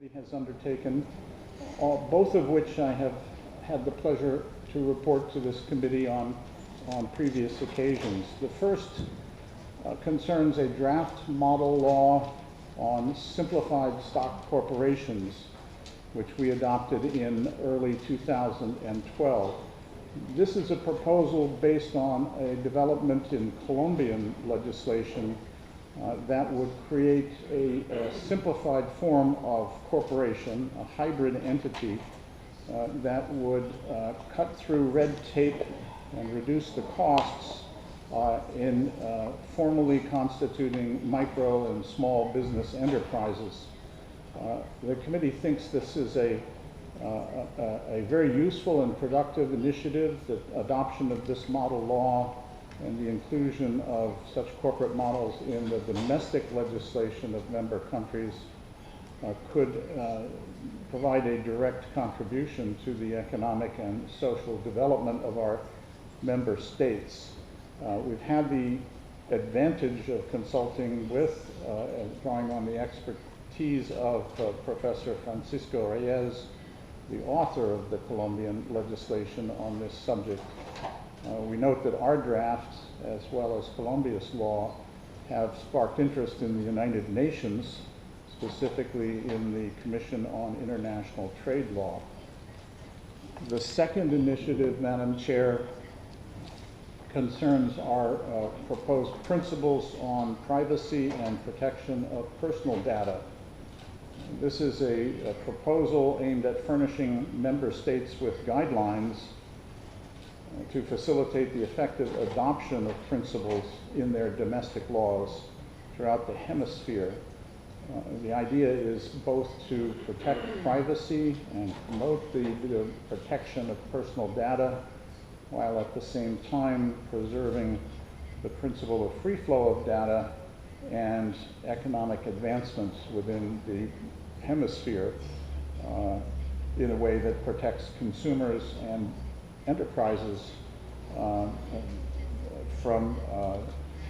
has undertaken, both of which I have had the pleasure to report to this committee on previous occasions. The first concerns a draft model law on simplified stock corporations, which we adopted in early 2012. This is a proposal based on a development in Colombian legislation that would create a simplified form of corporation, a hybrid entity that would cut through red tape and reduce the costs in formally constituting micro and small business enterprises. The committee thinks this is a very useful and productive initiative. The adoption of this model law and the inclusion of such corporate models in the domestic legislation of member countries could provide a direct contribution to the economic and social development of our member states. We've had the advantage of consulting with, drawing on the expertise of Professor Francisco Reyes, the author of the Colombian legislation on this subject. We note that our draft, as well as Colombia's law, have sparked interest in the United Nations, specifically in the Commission on International Trade Law. The second initiative, Madam Chair, concerns our proposed principles on privacy and protection of personal data. This is a proposal aimed at furnishing member states with guidelines to facilitate the effective adoption of principles in their domestic laws throughout the hemisphere. The idea is both to protect privacy and promote the protection of personal data, while at the same time preserving the principle of free flow of data and economic advancements within the hemisphere in a way that protects consumers and enterprises from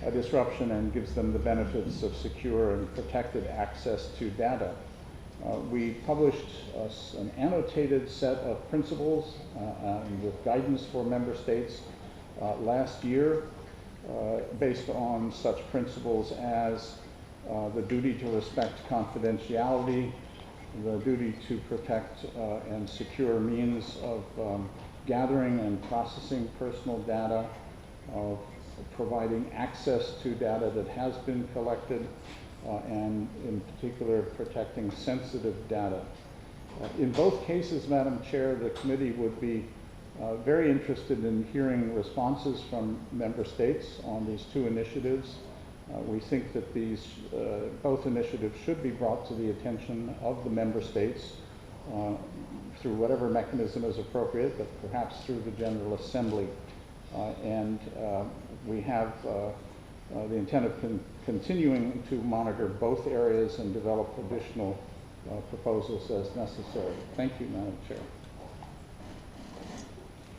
a disruption and gives them the benefits of secure and protected access to data. We published an annotated set of principles with guidance for member states last year based on such principles as the duty to respect confidentiality, the duty to protect and secure means of gathering and processing personal data, of providing access to data that has been collected, and in particular protecting sensitive data. In both cases, Madam Chair, the committee would be very interested in hearing responses from member states on these two initiatives. We think that these both initiatives should be brought to the attention of the member states through whatever mechanism is appropriate, but perhaps through the General Assembly. We have the intent of continuing to monitor both areas and develop additional proposals as necessary. Thank you, Madam Chair.